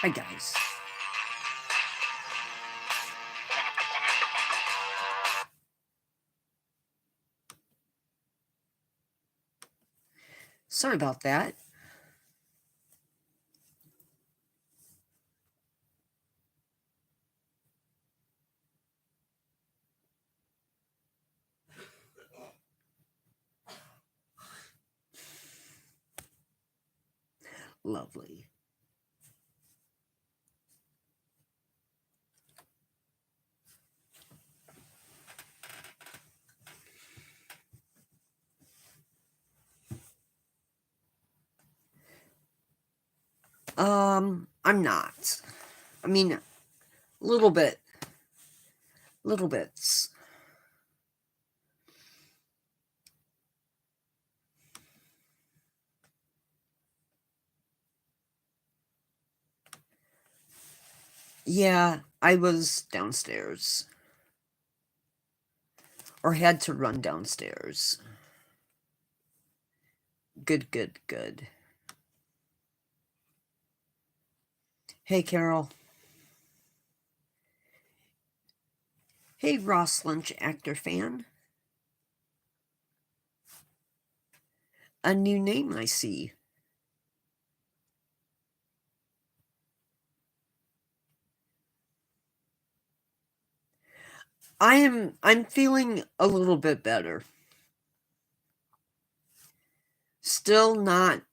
Hi, guys. Sorry about that. Lovely. I'm not. I mean, a little bit. Little bits. Yeah, I was downstairs. Or had to run downstairs. Good, good, good. Hey, Carol. Hey, Ross Lunch actor fan. A new name I see. I'm feeling a little bit better. Still not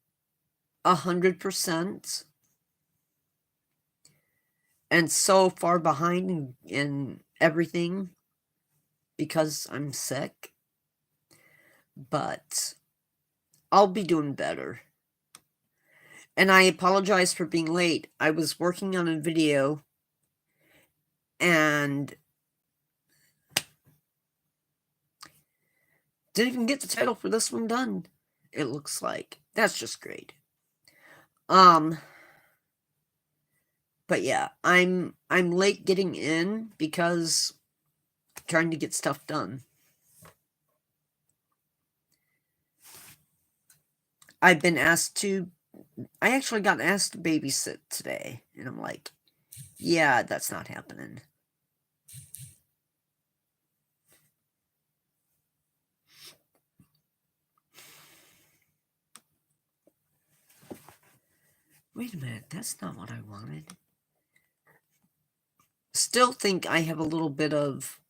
100%. And so far behind in everything because I'm sick. But I'll be doing better. And I apologize for being late. I was working on a video and didn't even get the title for this one done, it looks like. That's just great. But yeah, I'm late getting in because I'm trying to get stuff done. I've been asked to I actually got asked to babysit today, and I'm like, yeah, that's not happening. Wait a minute, that's not what I wanted. Still think I have a little bit of...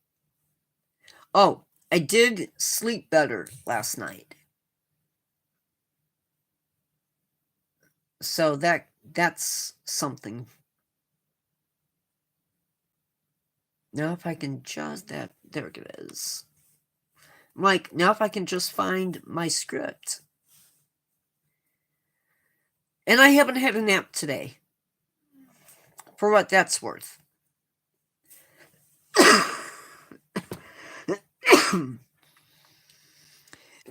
Oh, I did sleep better last night. So that's something. Now if I can just... There it is. Like, now if I can just find my script. And I haven't had a nap today. For what that's worth.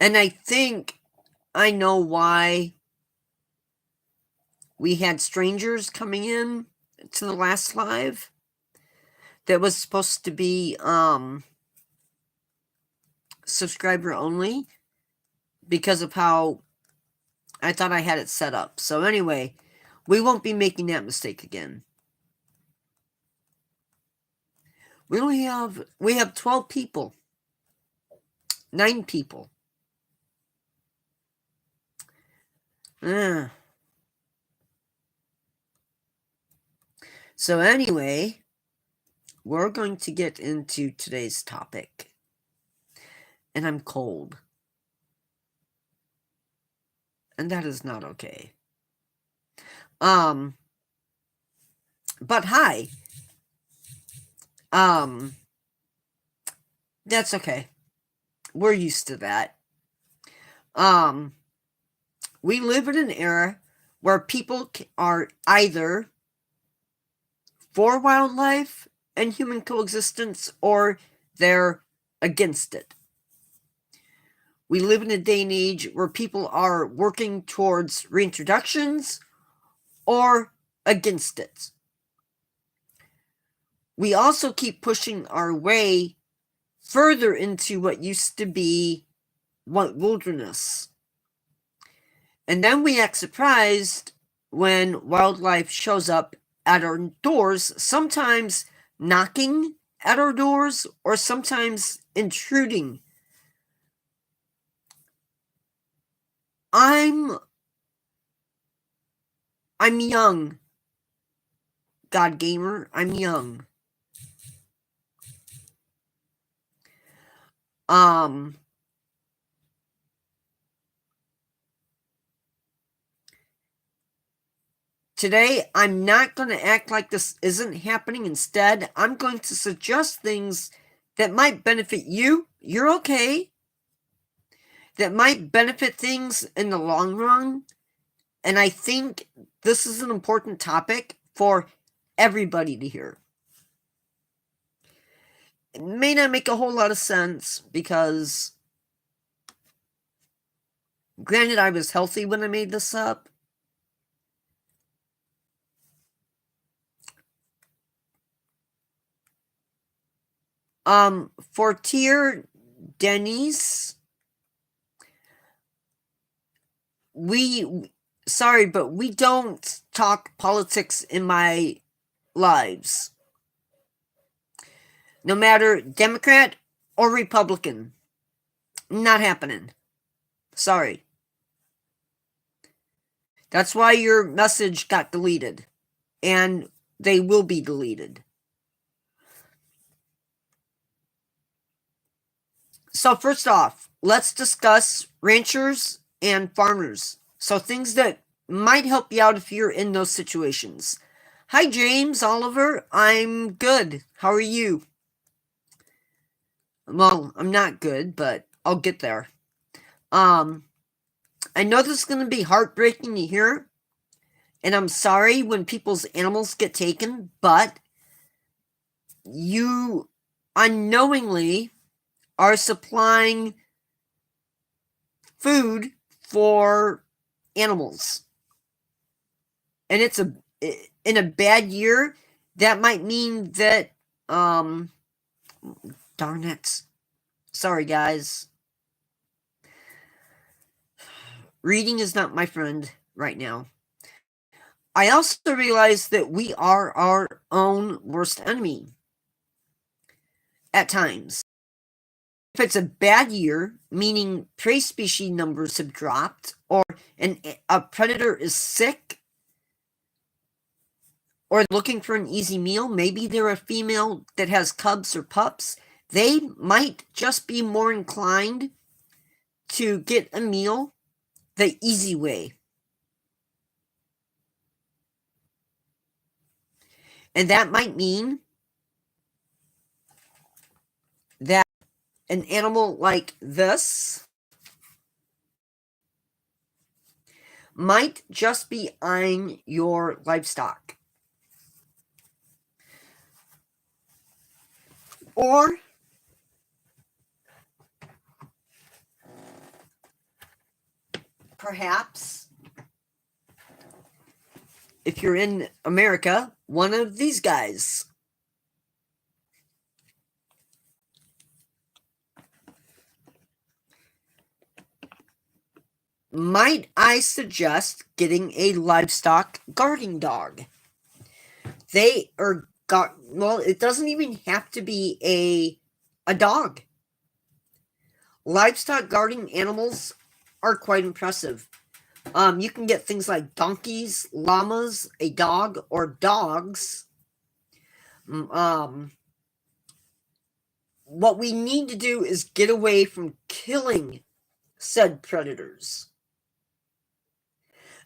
And I think I know why we had strangers coming in to the last live. That was supposed to be subscriber only because of how I thought I had it set up. So anyway, we won't be making that mistake again. We have 12 people. 9 people. So anyway, we're going to get into today's topic. And I'm cold. And that is not okay. But hi. That's okay. We're used to that. We live in an era where people are either for wildlife and human coexistence or they're against it. We live in a day and age where people are working towards reintroductions or against it. We also keep pushing our way further into what used to be wilderness. And then we act surprised when wildlife shows up at our doors, sometimes knocking at our doors or sometimes intruding. I'm young, God Gamer. I'm young. Today, I'm not going to act like this isn't happening. Instead, I'm going to suggest things that might benefit you. You're okay. That might benefit things in the long run. And I think this is an important topic for everybody to hear. It may not make a whole lot of sense because, granted, I was healthy when I made this up. For Tier Denny's, sorry, but we don't talk politics in my lives. No matter Democrat or Republican. Not happening. Sorry. That's why your message got deleted. And they will be deleted. So first off, let's discuss ranchers and farmers. So things that might help you out if you're in those situations. Hi, James Oliver. I'm good. How are you? Well, I'm not good, but I'll get there. I know this is going to be heartbreaking to hear, and I'm sorry when people's animals get taken, but you unknowingly are supplying food for animals. And it's in a bad year, that might mean that, darn it. Sorry, guys. Reading is not my friend right now. I also realize that we are our own worst enemy at times. If it's a bad year, meaning prey species numbers have dropped, or a predator is sick, or looking for an easy meal, maybe they're a female that has cubs or pups, they might just be more inclined to get a meal the easy way. And that might mean that an animal like this might just be eyeing your livestock. Or perhaps, if you're in America, one of these guys. Might I suggest getting a livestock guarding dog? They are well, it doesn't even have to be a dog. Livestock guarding animals are quite impressive. You can get things like donkeys, llamas, a dog, or dogs. What we need to do is get away from killing said predators.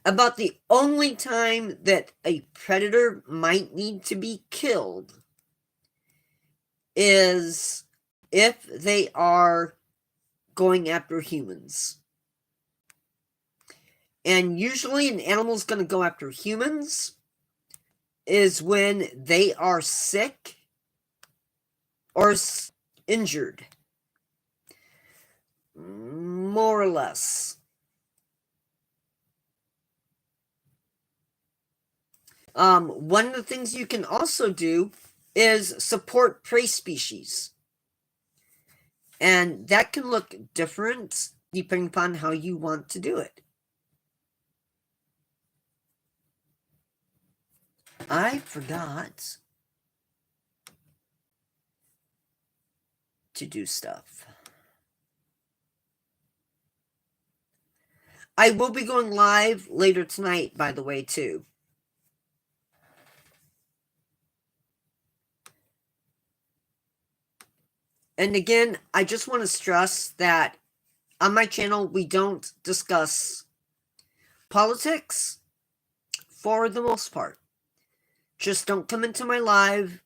About the only time that a predator might need to be killed is if they are going after humans. And usually an animal's going to go after humans is when they are sick or injured. More or less. One of the things you can also do is support prey species. And that can look different depending upon how you want to do it. I forgot to do stuff. I will be going live later tonight, by the way, too. And again, I just want to stress that on my channel, we don't discuss politics for the most part. Just don't come into my live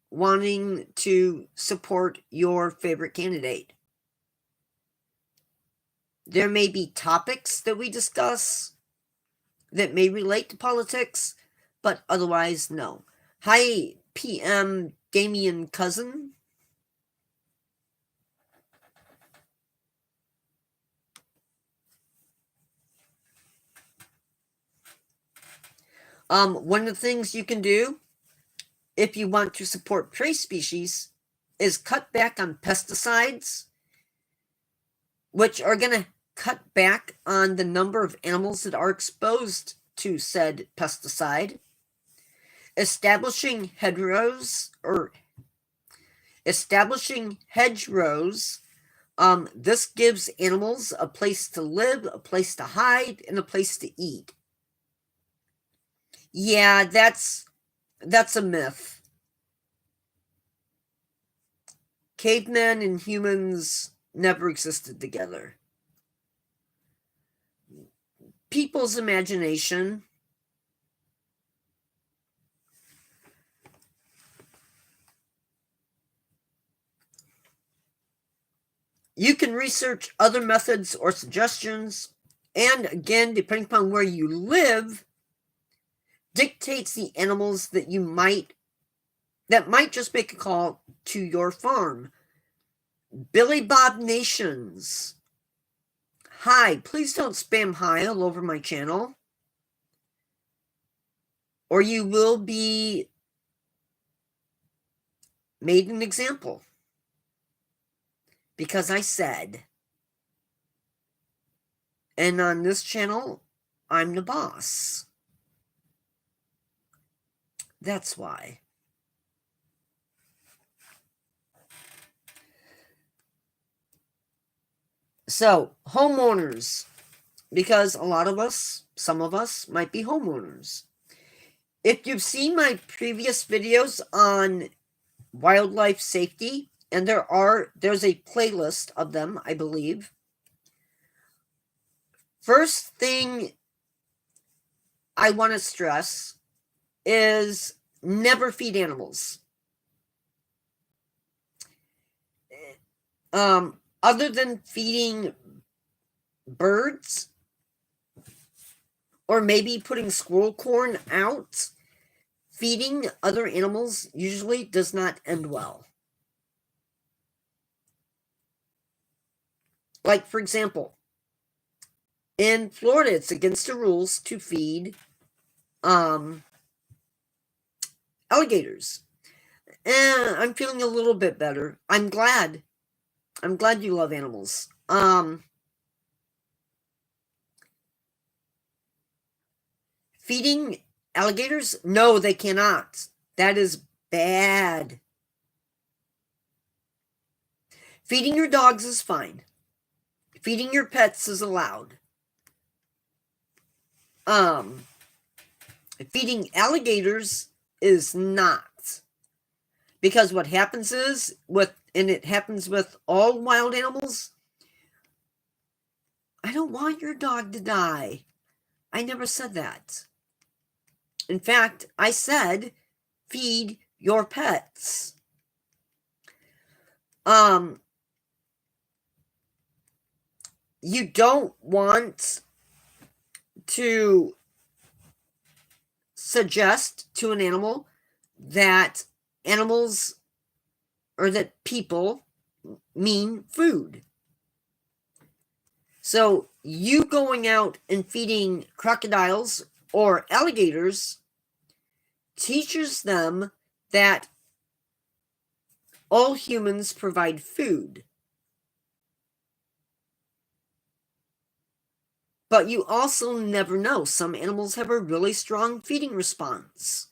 wanting to support your favorite candidate. There may be topics that we discuss that may relate to politics, but otherwise, no. Hi, PM Damien Cousin. One of the things you can do if you want to support prey species is cut back on pesticides, which are going to cut back on the number of animals that are exposed to said pesticide. Establishing hedgerows, this gives animals a place to live, a place to hide, and a place to eat. Yeah, that's a myth. Cavemen and humans never existed together. People's imagination. You can research other methods or suggestions, and again, depending upon where you live, dictates the animals that might just make a call to your farm. Billy Bob Nations. Hi, please don't spam hi all over my channel, or you will be made an example. Because I said. And on this channel, I'm the boss. That's why. So, homeowners, because a lot of us, some of us, might be homeowners. If you've seen my previous videos on wildlife safety, and there's a playlist of them, I believe. First thing I want to stress is never feed animals. Other than feeding birds, or maybe putting squirrel corn out, feeding other animals usually does not end well. Like, for example, in Florida, it's against the rules to feed alligators. And I'm feeling a little bit better. I'm glad you love animals. Feeding alligators? No, they cannot. That is bad. Feeding your dogs is fine. Feeding your pets is allowed. Feeding alligators is not. Because what happens is, and it happens with all wild animals, I don't want your dog to die. I never said that. In fact, I said, feed your pets. You don't want to suggest to an animal that animals or that people mean food. So you going out and feeding crocodiles or alligators teaches them that all humans provide food. But you also never know. Some animals have a really strong feeding response.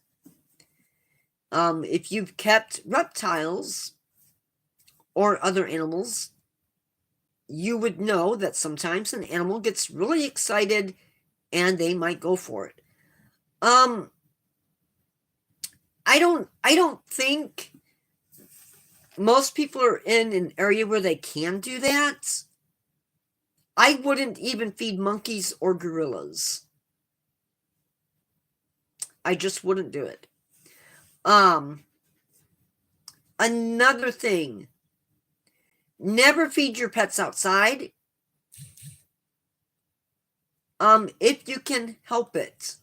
If you've kept reptiles or other animals, you would know that sometimes an animal gets really excited and they might go for it. I don't think most people are in an area where they can do that. I wouldn't even feed monkeys or gorillas. I just wouldn't do it. Another thing, never feed your pets outside. If you can help it.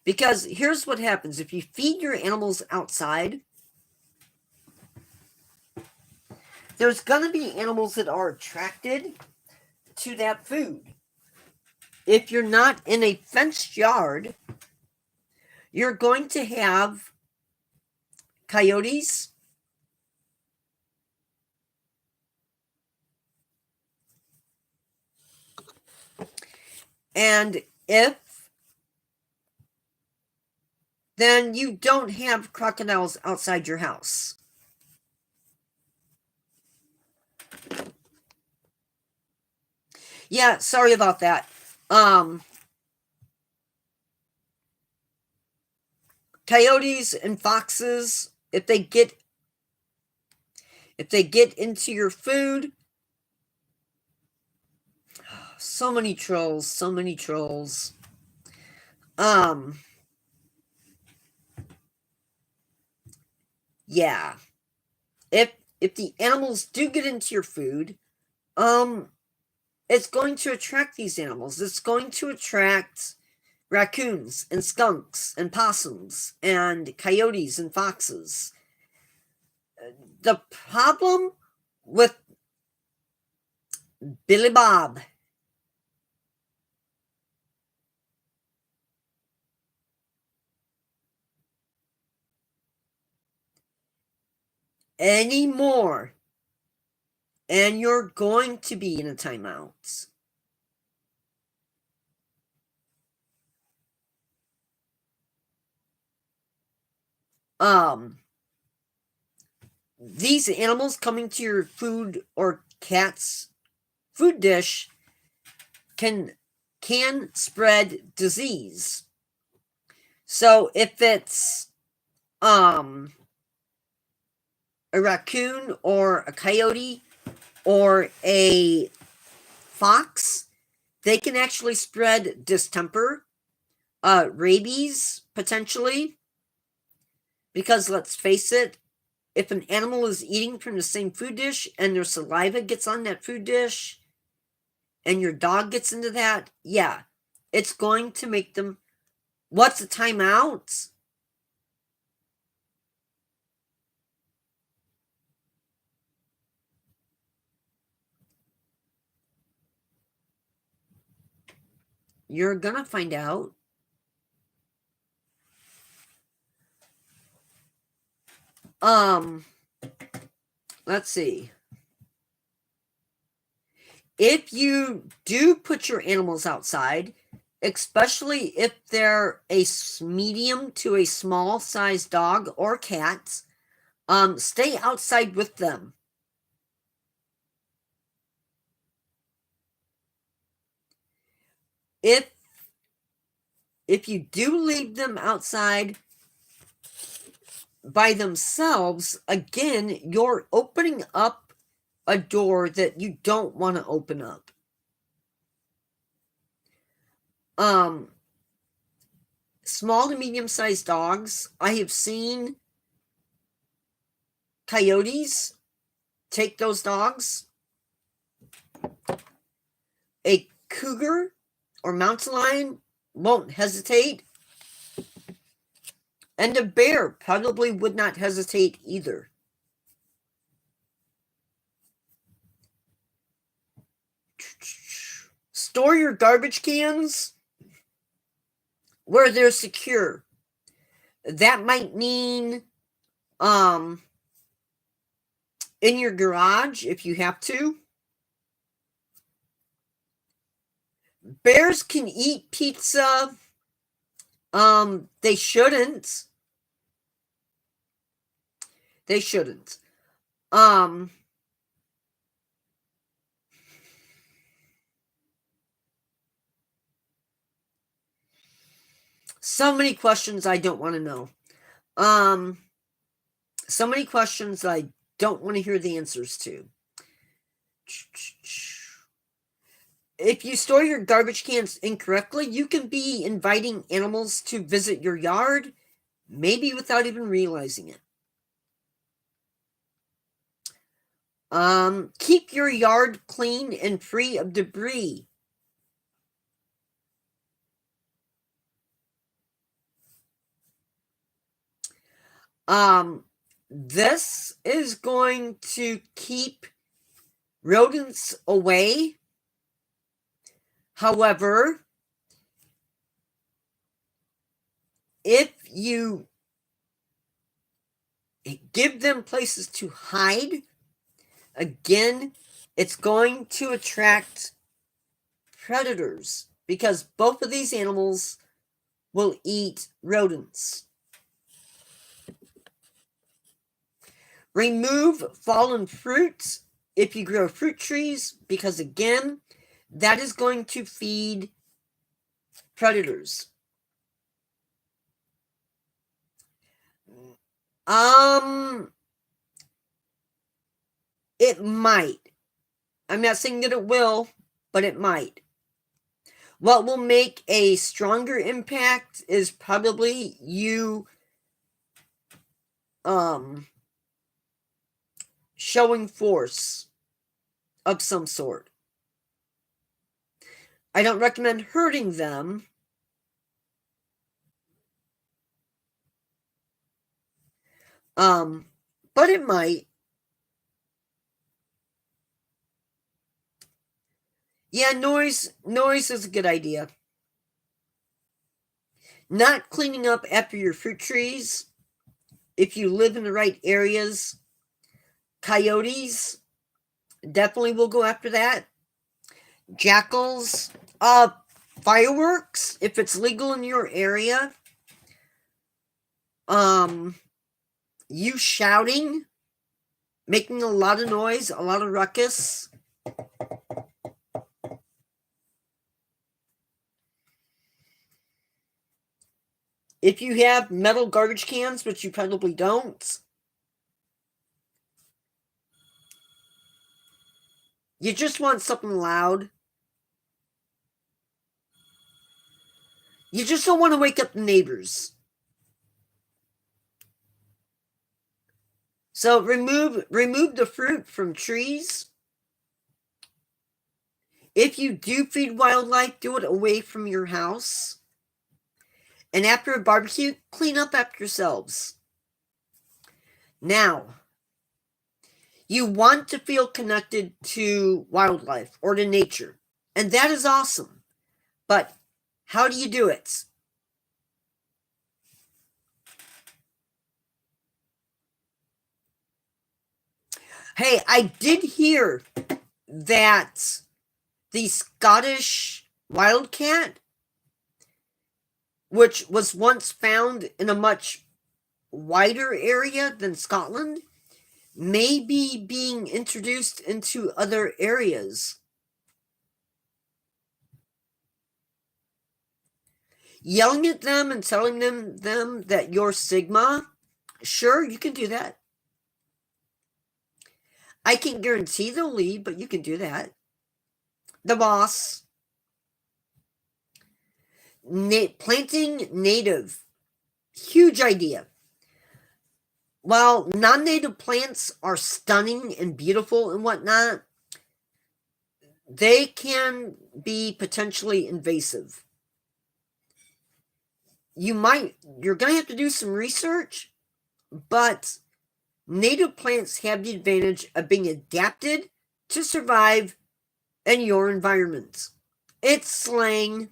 Because here's what happens. If you feed your animals outside, there's going to be animals that are attracted to that food. If you're not in a fenced yard, you're going to have coyotes, and then you don't have crocodiles outside your house. Yeah, sorry about that. Coyotes and foxes, if they get into your food, so many trolls. Yeah. If the animals do get into your food, it's going to attract these animals. It's going to attract raccoons and skunks and possums and coyotes and foxes. The problem with Billy Bob anymore, and you're going to be in a timeout. These animals coming to your food or cat's food dish can spread disease. So if it's a raccoon or a coyote or a fox, they can actually spread distemper, rabies potentially, because let's face it, if an animal is eating from the same food dish and their saliva gets on that food dish and your dog gets into that, yeah, it's going to make them. What's a timeout? You're gonna find out. Let's see. If you do put your animals outside, especially if they're a medium to a small sized dog or cat, stay outside with them. If you do leave them outside by themselves, again, you're opening up a door that you don't want to open up. Small to medium-sized dogs, I have seen coyotes take those dogs. A cougar or mountain lion won't hesitate. And a bear probably would not hesitate either. Store your garbage cans where they're secure. That might mean in your garage if you have to. Bears can eat pizza. They shouldn't. They shouldn't. So many questions I don't want to know. So many questions I don't want to hear the answers to. If you store your garbage cans incorrectly, you can be inviting animals to visit your yard, maybe without even realizing it. Keep your yard clean and free of debris. This is going to keep rodents away. However, if you give them places to hide, again, it's going to attract predators because both of these animals will eat rodents. Remove fallen fruit if you grow fruit trees because, again, that is going to feed predators. It might. I'm not saying that it will, but it might. What will make a stronger impact is probably you showing force of some sort. I don't recommend hurting them. But it might. Yeah, noise is a good idea. Not cleaning up after your fruit trees. If you live in the right areas, coyotes definitely will go after that. Jackals, fireworks, if it's legal in your area. You shouting, making a lot of noise, a lot of ruckus. If you have metal garbage cans, which you probably don't, you just want something loud. You just don't want to wake up the neighbors. So remove the fruit from trees. If you do feed wildlife, do it away from your house. And after a barbecue, clean up after yourselves. Now, you want to feel connected to wildlife or to nature. And that is awesome. But how do you do it? Hey, I did hear that the Scottish wildcat, which was once found in a much wider area than Scotland, may be being introduced into other areas. Yelling at them and telling them that you're Sigma, sure, you can do that. I can't guarantee they'll leave, but you can do that. The boss. Planting native. Huge idea. While non-native plants are stunning and beautiful and whatnot, they can be potentially invasive. You're going to have to do some research, but native plants have the advantage of being adapted to survive in your environment. It's slang.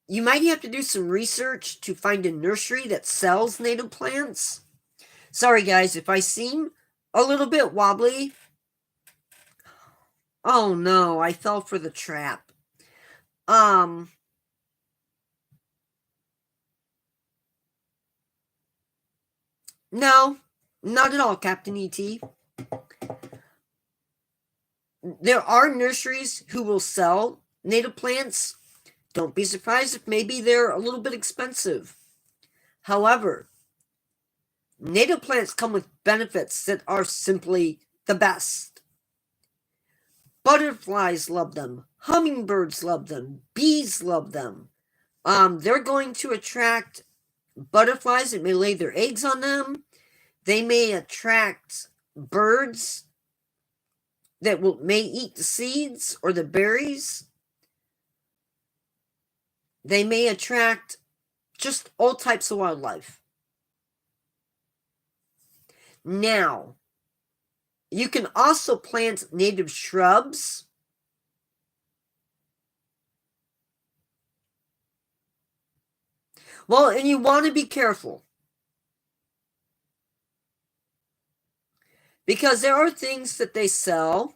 You might have to do some research to find a nursery that sells native plants. Sorry, guys, if I seem a little bit wobbly. Oh no, I fell for the trap. No, not at all, Captain E.T. There are nurseries who will sell native plants. Don't be surprised if maybe they're a little bit expensive. However, native plants come with benefits that are simply the best. Butterflies love them. Hummingbirds love them. Bees love them. They're going to attract butterflies that may lay their eggs on them. They may attract birds that may eat the seeds or the berries. They may attract just all types of wildlife. Now, you can also plant native shrubs. Well, and you want to be careful, because there are things that they sell.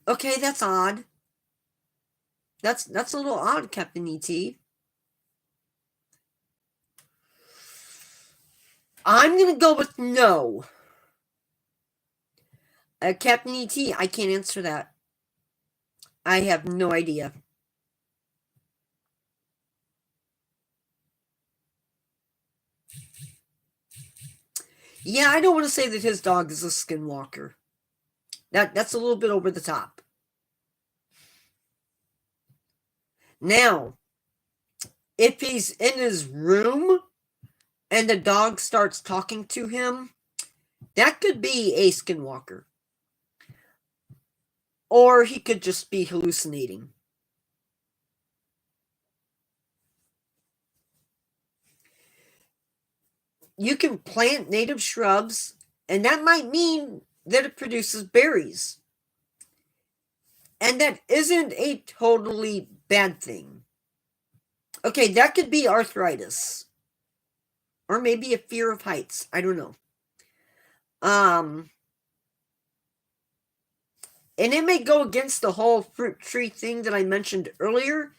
Okay, that's odd. That's a little odd, Captain E.T. I'm going to go with no. Captain E.T., I can't answer that. I have no idea. Yeah, I don't want to say that his dog is a skinwalker. That's a little bit over the top. Now, if he's in his room and the dog starts talking to him, that could be a skinwalker. Or he could just be hallucinating. You can plant native shrubs, and that might mean that it produces berries. And that isn't a totally bad thing. Okay, that could be arthritis. Or maybe a fear of heights. I don't know. And it may go against the whole fruit tree thing that I mentioned earlier,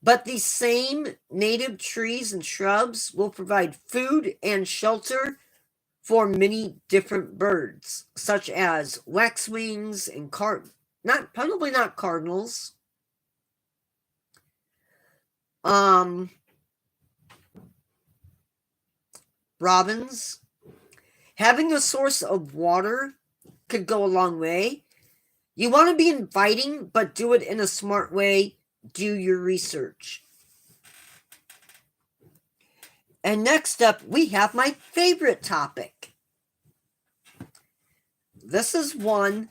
but these same native trees and shrubs will provide food and shelter for many different birds, such as waxwings and probably not cardinals. Robins. Having a source of water could go a long way. You want to be inviting, but do it in a smart way. Do your research. And next up, we have my favorite topic. This is one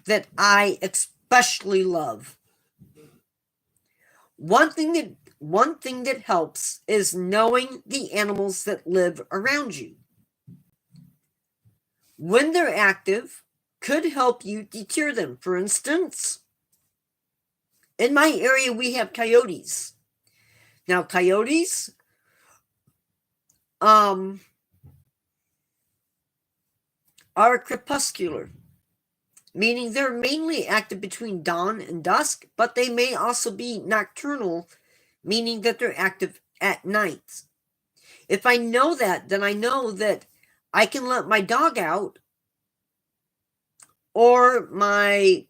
that I especially love. One thing that helps is knowing the animals that live around you. When they're active, could help you deter them. For instance, in my area, we have coyotes. Now, coyotes are crepuscular, meaning they're mainly active between dawn and dusk, but they may also be nocturnal, meaning that they're active at night. If I know that, then I know that I can let my dog out or my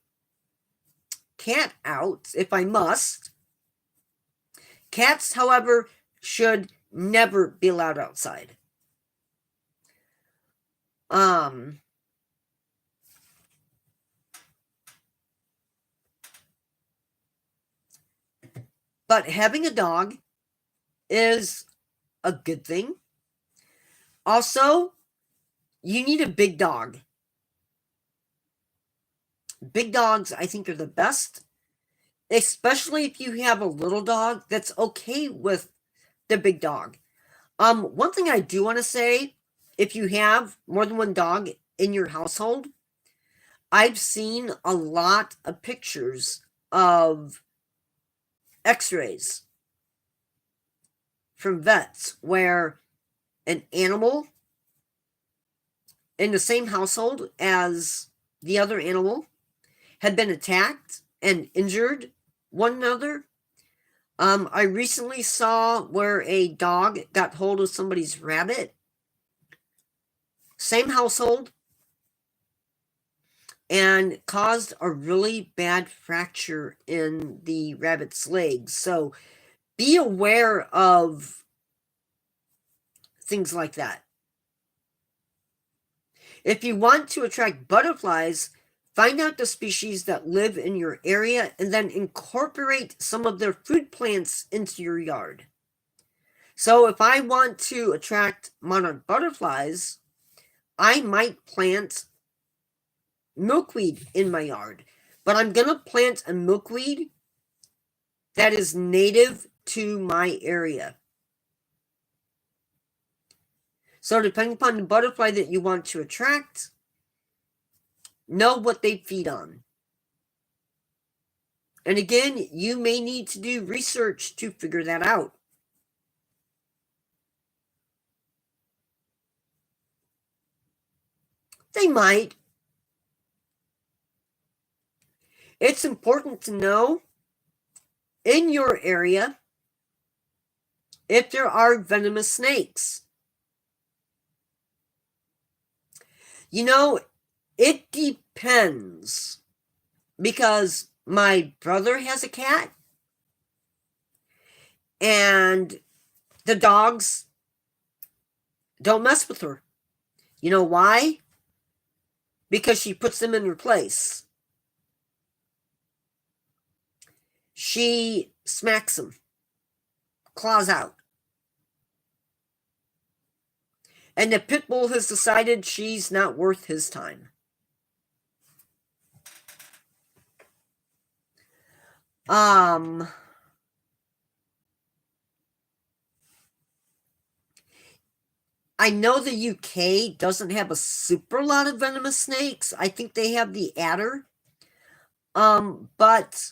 cat out if I must. Cats, however, should never be allowed outside. But having a dog is a good thing. Also, you need a big dog. Big dogs, I think, are the best, especially if you have a little dog that's okay with the big dog. One thing I do want to say, if you have more than one dog in your household, I've seen a lot of pictures of x-rays from vets where an animal in the same household as the other animal had been attacked and injured one another. I recently saw where a dog got hold of somebody's rabbit. Same household. And caused a really bad fracture in the rabbit's legs. So be aware of things like that. If you want to attract butterflies, find out the species that live in your area and then incorporate some of their food plants into your yard. So if I want to attract monarch butterflies, I might plant milkweed in my yard, but I'm going to plant a milkweed that is native to my area. So depending upon the butterfly that you want to attract, know what they feed on. And again, you may need to do research to figure that out. They might. It's important to know in your area if there are venomous snakes. You know, it depends, because my brother has a cat and the dogs don't mess with her. You know why? Because she puts them in her place. She smacks them, claws out. And the pit bull has decided she's not worth his time. I know the UK doesn't have a super lot of venomous snakes. I think they have the adder. But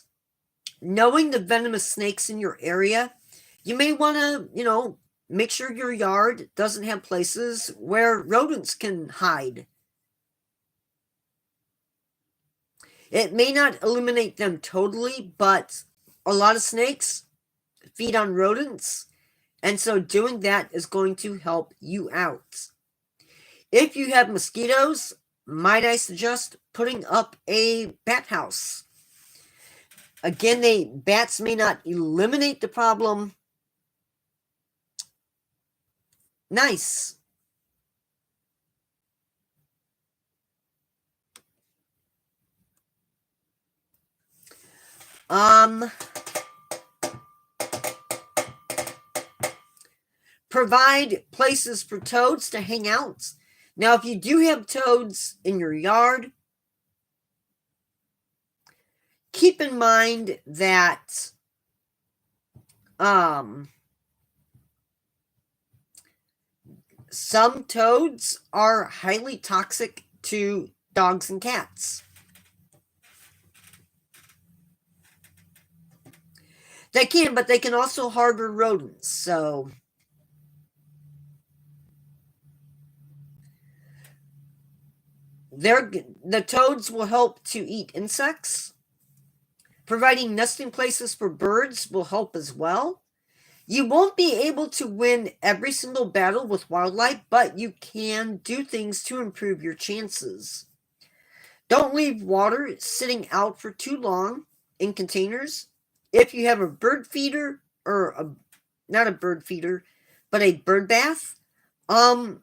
knowing the venomous snakes in your area, you may want to, make sure your yard doesn't have places where rodents can hide. It may not eliminate them totally, but a lot of snakes feed on rodents, and so doing that is going to help you out. If you have mosquitoes, might I suggest putting up a bat house? Again, bats may not eliminate the problem. Nice. Provide places for toads to hang out. Now, if you do have toads in your yard, keep in mind that some toads are highly toxic to dogs and cats. They can, but they can also harbor rodents, so the toads will help to eat insects. Providing nesting places for birds will help as well. You won't be able to win every single battle with wildlife, but you can do things to improve your chances. Don't leave water sitting out for too long in containers. If you have a bird feeder, or not a bird feeder, but a bird bath, clean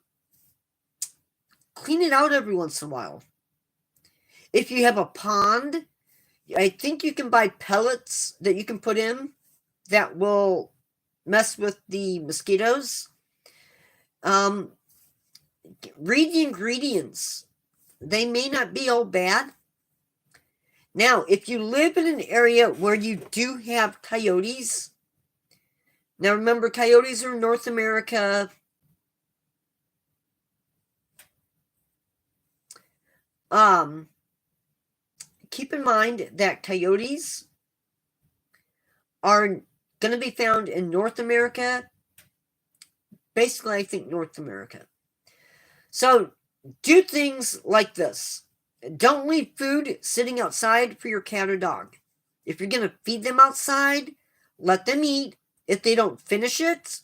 it out every once in a while. If you have a pond, I think you can buy pellets that you can put in that will mess with the mosquitoes. Read the ingredients. They may not be all bad. Now, if you live in an area where you do have coyotes, now remember, coyotes are in North America. Keep in mind that coyotes are going to be found in North America. Basically, I think North America. So, do things like this. Don't leave food sitting outside for your cat or dog. If you're going to feed them outside, let them eat. If they don't finish it,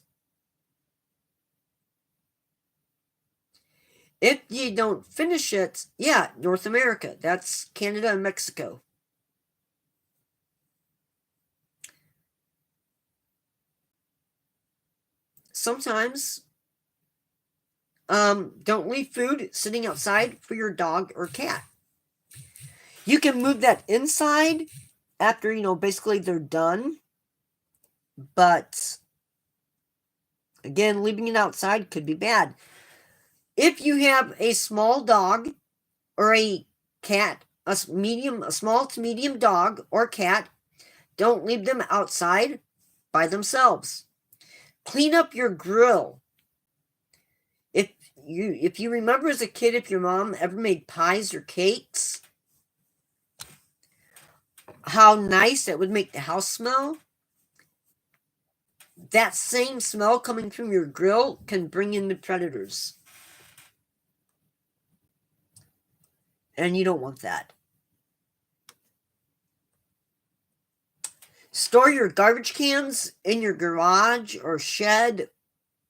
yeah, North America. That's Canada and Mexico. Sometimes, don't leave food sitting outside for your dog or cat. You can move that inside after, basically they're done. But, again, leaving it outside could be bad. If you have a small dog or a cat, a small to medium dog or cat, don't leave them outside by themselves. Clean up your grill. If you remember as a kid, if your mom ever made pies or cakes, how nice that would make the house smell. That same smell coming from your grill can bring in the predators. And you don't want that. Store your garbage cans in your garage or shed,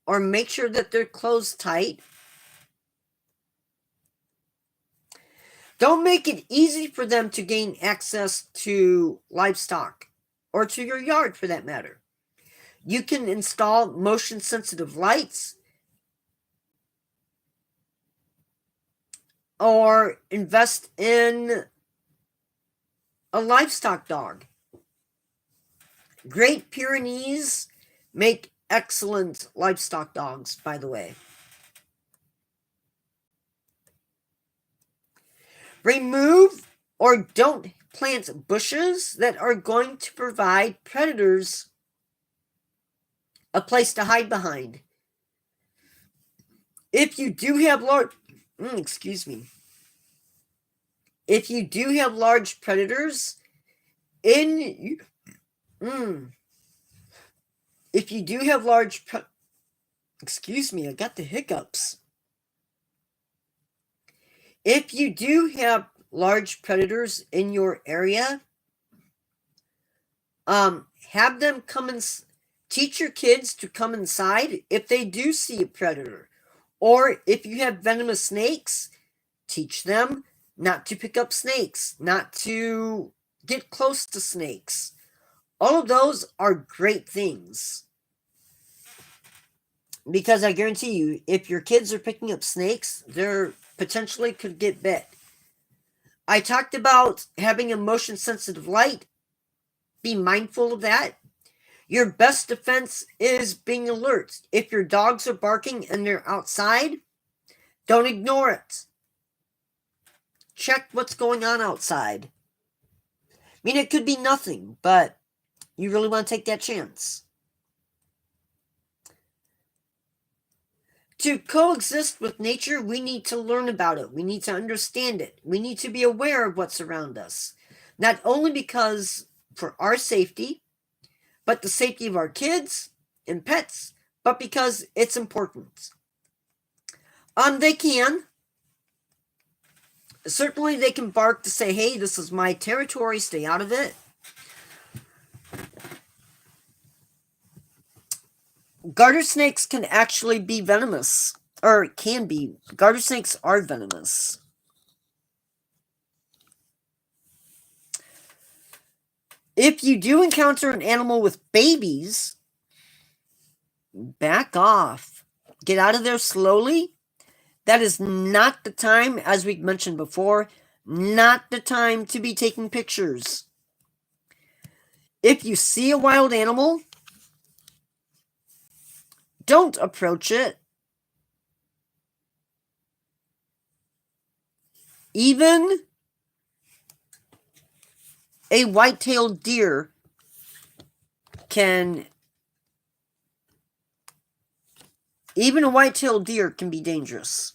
or make sure that they're closed tight. Don't make it easy for them to gain access to livestock, or to your yard for that matter. You can install motion-sensitive lights, or invest in a livestock dog. Great Pyrenees make excellent livestock dogs, by the way. Remove or don't plant bushes that are going to provide predators a place to hide behind. If you do have if you do have large predators if you do have I got the hiccups. If you do have large predators in your area, have them come and teach your kids to come inside if they do see a predator. Or if you have venomous snakes, teach them not to pick up snakes, not to get close to snakes. All of those are great things. Because I guarantee you, if your kids are picking up snakes, they potentially could get bit. I talked about having a motion-sensitive light. Be mindful of that. Your best defense is being alert. If your dogs are barking and they're outside, don't ignore it. Check what's going on outside. I mean, it could be nothing, but you really want to take that chance. To coexist with nature, we need to learn about it. We need to understand it. We need to be aware of what's around us. Not only because for our safety, but the safety of our kids and pets, but because it's important. Certainly they can bark to say, hey, this is my territory, stay out of it. Garter snakes can actually be venomous, or can be. Garter snakes are venomous. If you do encounter an animal with babies, back off. Get out of there slowly. That is not the time, as we mentioned before, not the time to be taking pictures. If you see a wild animal, don't approach it. Even a white-tailed deer can be dangerous.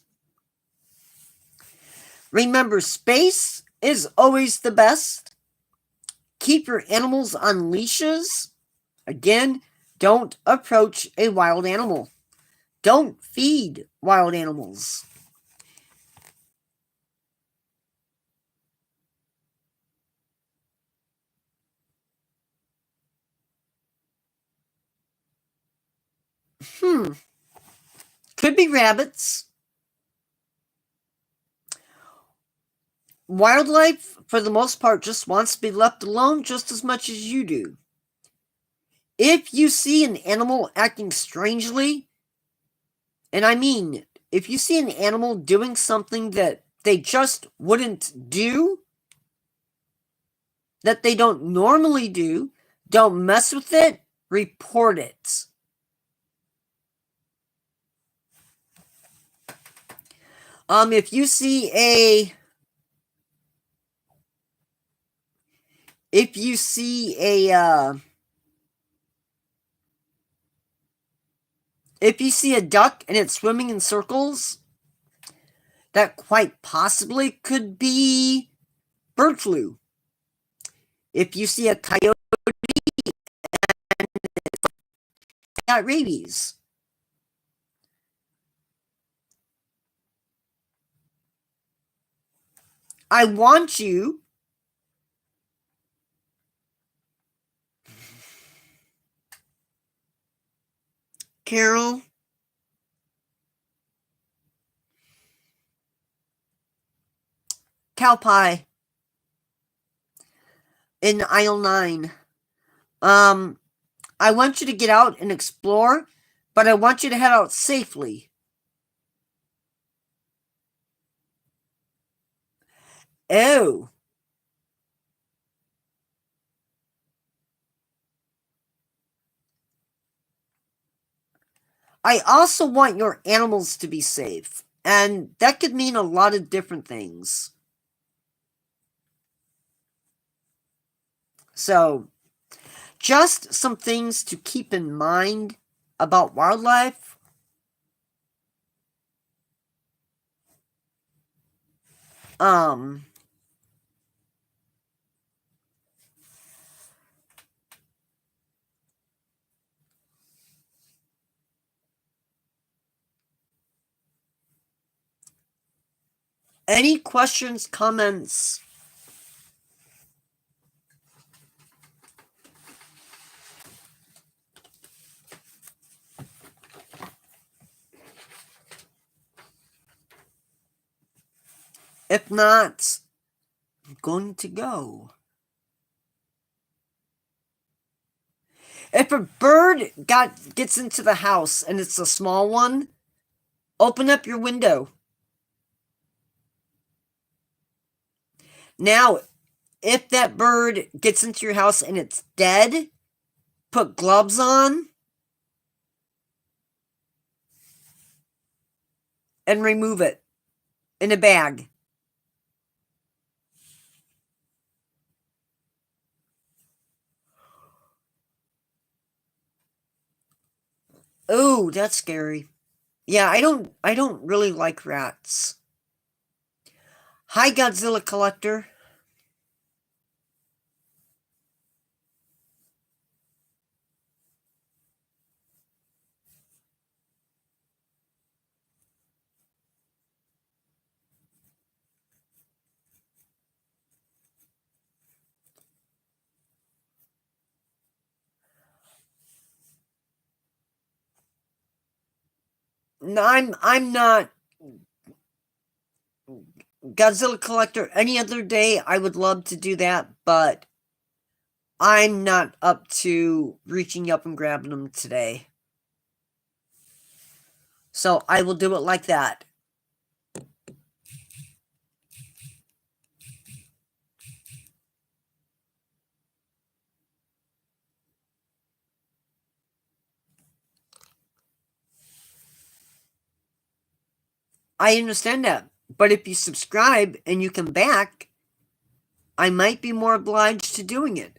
Remember, space is always the best. Keep your animals on leashes. Again, don't approach a wild animal. Don't feed wild animals. Could be rabbits. Wildlife, for the most part, just wants to be left alone just as much as you do. If you see an animal acting strangely, and I mean, if you see an animal doing something that they just wouldn't do, that they don't normally do, don't mess with it, report it. If you see a duck and it's swimming in circles, that quite possibly could be bird flu. If you see a coyote and it's got rabies. I want you Carol, cow pie in aisle 9. I want you to get out and explore, but I want you to head out safely. Oh. I also want your animals to be safe, and that could mean a lot of different things. So, just some things to keep in mind about wildlife. Any questions, comments? If not, I'm going to go. If a bird gets into the house and it's a small one, open up your window. Now, if that bird gets into your house and it's dead, put gloves on and remove it in a bag. Oh, that's scary. Yeah, I don't really like rats. Hi, Godzilla Collector. No, I'm not Godzilla Collector. Any other day I would love to do that, but I'm not up to reaching up and grabbing them today. So I will do it like that. I understand that. But if you subscribe and you come back, I might be more obliged to doing it.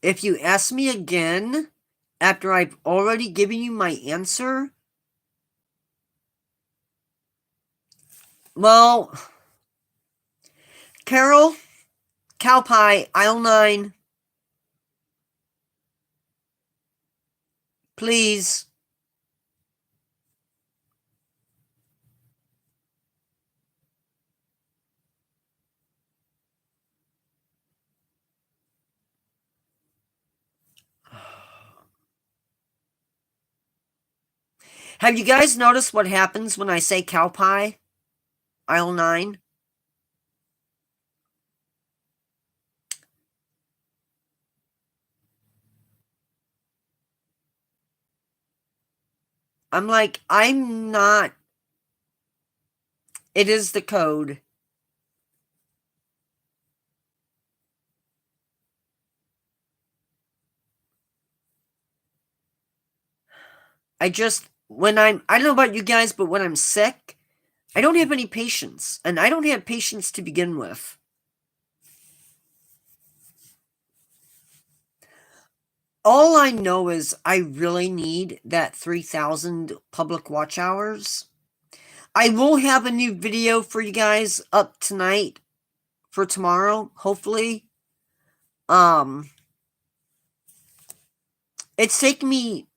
If you ask me again after I've already given you my answer, well, Carol, cow pie, aisle 9, please. Have you guys noticed what happens when I say cow pie? Aisle 9? I'm like, I'm not. It is the code. I don't know about you guys, but when I'm sick, I don't have any patience. And I don't have patience to begin with. All I know is I really need that 3,000 public watch hours. I will have a new video for you guys up tonight for tomorrow, hopefully. It's taken me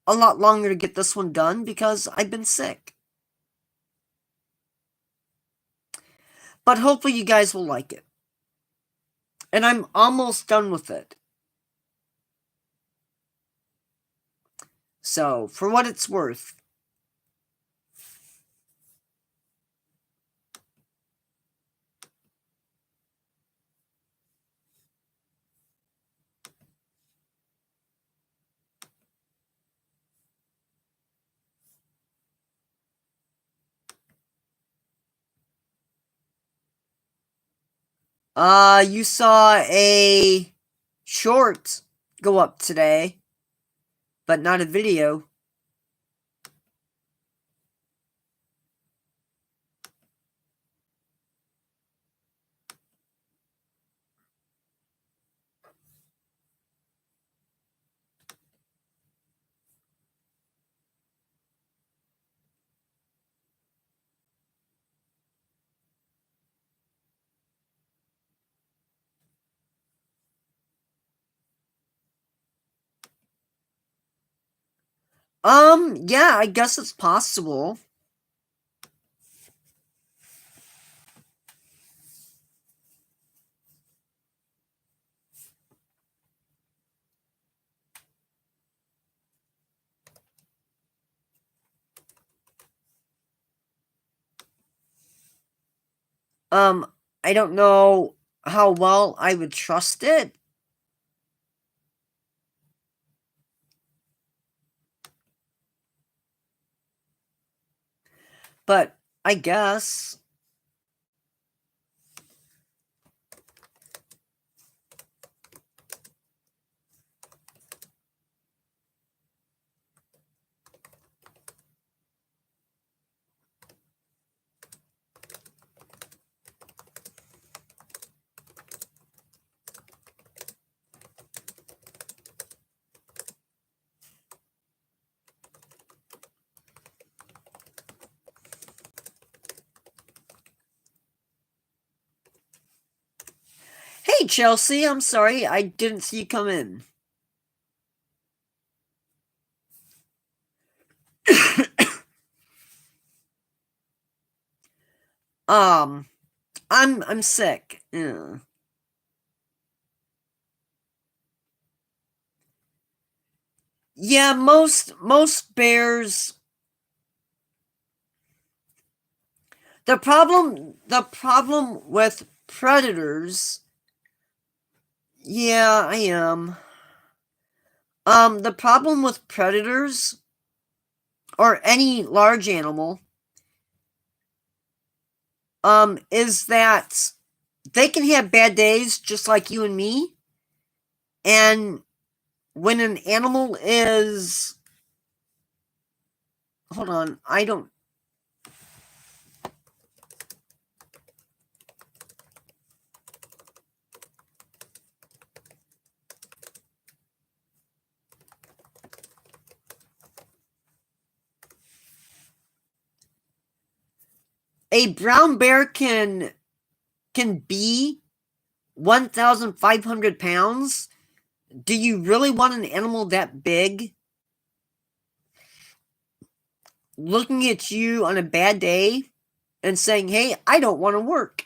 a lot longer to get this one done because I've been sick. But hopefully you guys will like it. And I'm almost done with it. So, for what it's worth. You saw a short go up today, but not a video. Yeah, I guess it's possible. I don't know how well I would trust it. But I guess. Hey, Chelsea, I'm sorry, I didn't see you come in. I'm sick. Yeah. Yeah, most bears. The problem with predators. Yeah, I am. The problem with predators or any large animal is that they can have bad days just like you and me. And when an animal is, hold on, I don't. A brown bear can be 1,500 pounds. Do you really want an animal that big looking at you on a bad day and saying, hey, I don't want to work?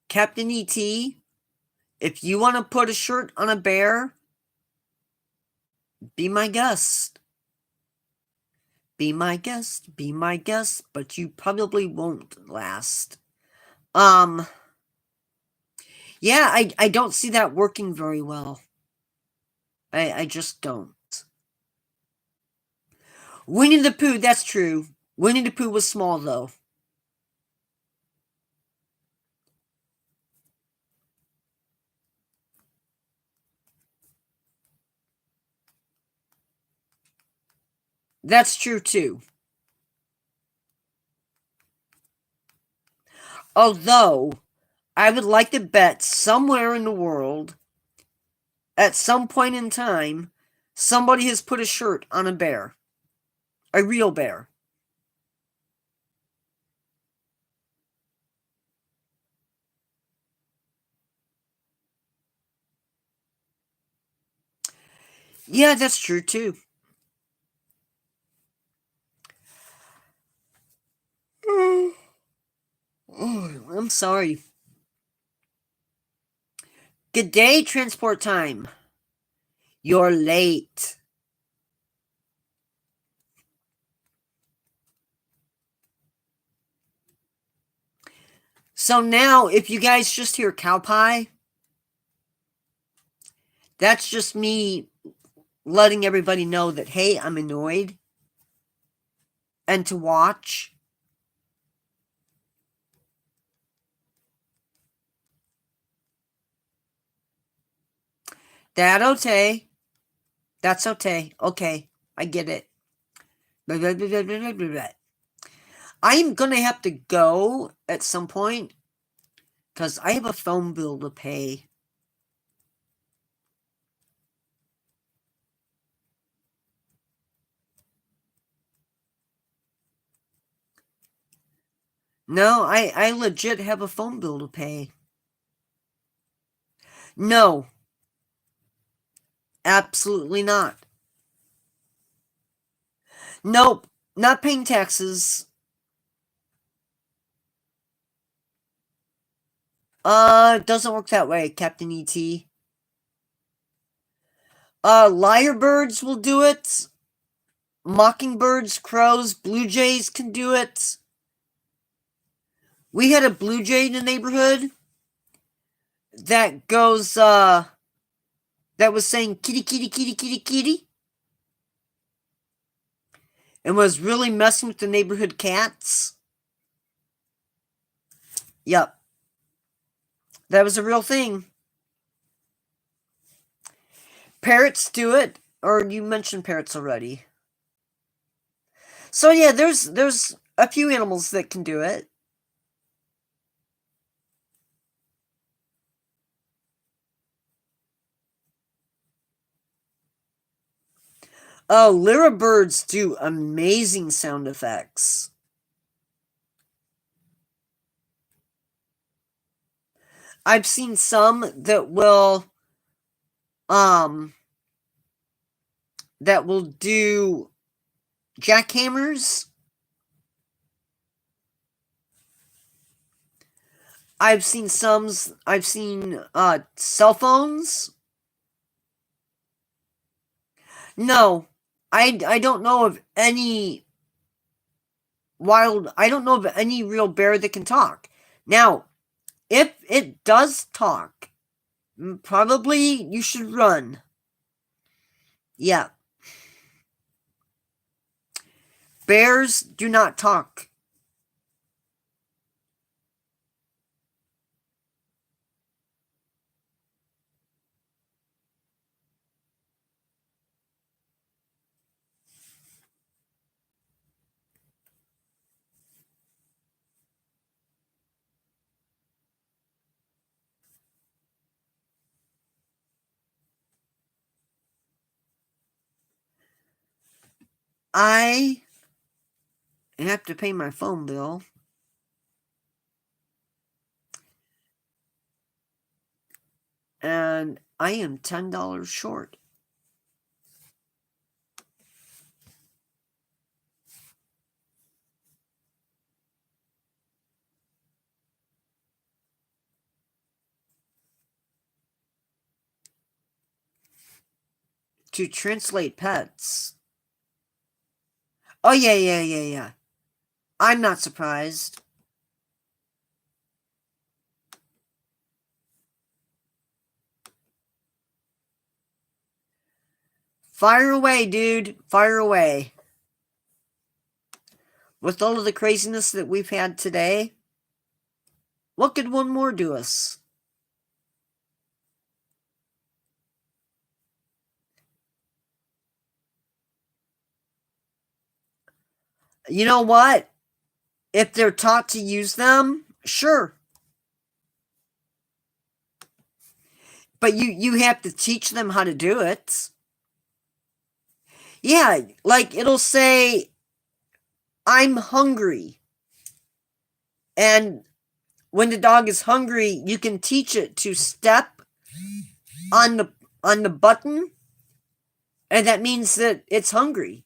Captain E.T., if you want to put a shirt on a bear, Be my guest. Be my guest. Be my guest. But you probably won't last. Yeah, I don't see that working very well. I just don't. Winnie the Pooh, that's true. Winnie the Pooh was small, though. That's true, too. Although, I would like to bet somewhere in the world, at some point in time, somebody has put a shirt on a bear. A real bear. Yeah, that's true, too. Oh, I'm sorry. Good day, transport time. You're late. So now, if you guys just hear cow pie, that's just me letting everybody know that, hey, I'm annoyed. And to watch. That okay. That's okay. Okay. I get it. I'm going to have to go at some point because I have a phone bill to pay. No, I legit have a phone bill to pay. No, absolutely not. Nope, not paying taxes. It doesn't work that way, Captain E.T. Lyrebirds will do it. Mockingbirds, crows, blue jays can do it. We had a blue jay in the neighborhood that goes, that was saying kitty, kitty, kitty, kitty, kitty. And was really messing with the neighborhood cats. Yep. That was a real thing. Parrots do it, or you mentioned parrots already. So yeah, there's a few animals that can do it. Oh, lyra birds do amazing sound effects. I've seen some um that will do jackhammers. I've seen cell phones. No. I don't know of any I don't know of any real bear that can talk. Now, if it does talk, probably you should run. Yeah. Bears do not talk. I have to pay my phone bill. And I am $10 short. to translate pets. Oh, yeah. I'm not surprised. Fire away, dude. Fire away. With all of the craziness that we've had today, what could one more do us? You know what? If they're taught to use them, sure. But you have to teach them how to do it. Yeah, like it'll say, I'm hungry. And when the dog is hungry, you can teach it to step on the button, and that means that it's hungry.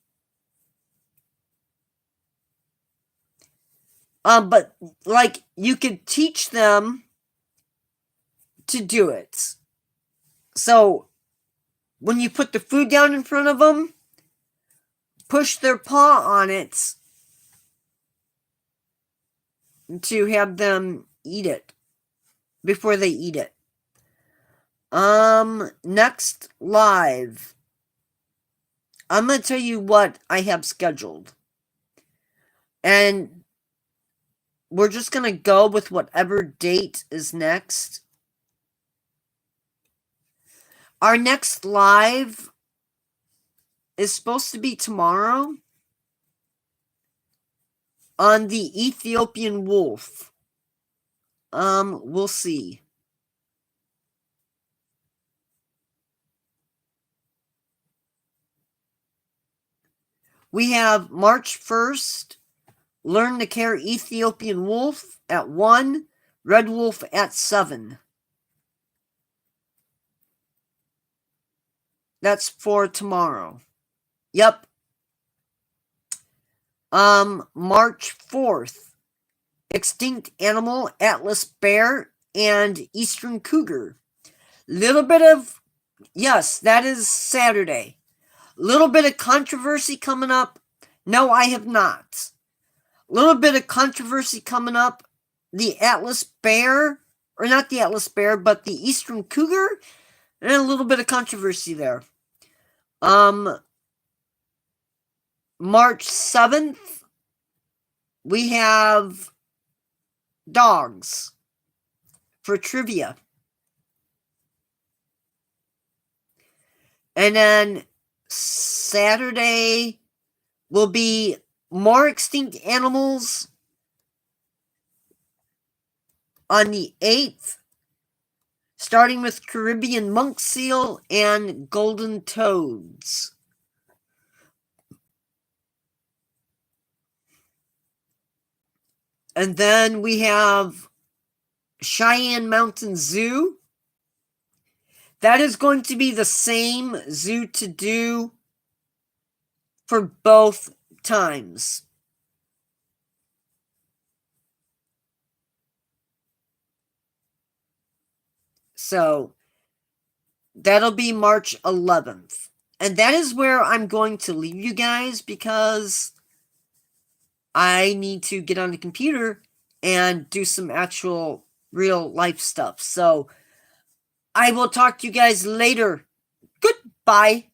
But like you could teach them to do it. So when you put the food down in front of them, push their paw on it to have them eat it before they eat it. Next live, I'm going to tell you what I have scheduled. And we're just going to go with whatever date is next. Our next live is supposed to be tomorrow on the Ethiopian wolf. We'll see. We have March 1st, Learn to Care Ethiopian Wolf at 1, Red Wolf at 7. That's for tomorrow. Yep. March 4th, Extinct Animal, Atlas Bear, and Eastern Cougar. Little bit of, yes, that is Saturday. Little bit of controversy coming up. No, I have not. Little bit of controversy coming up. The Atlas Bear, or not the Atlas Bear, but the Eastern Cougar, and a little bit of controversy there. March 7th, we have dogs for trivia. And then Saturday will be more extinct animals on the 8th, starting with Caribbean monk seal and golden toads. And then we have Cheyenne Mountain Zoo. That is going to be the same zoo to do for both times. So that'll be March 11th. And that is where I'm going to leave you guys because I need to get on the computer and do some actual real life stuff. So I will talk to you guys later. Goodbye.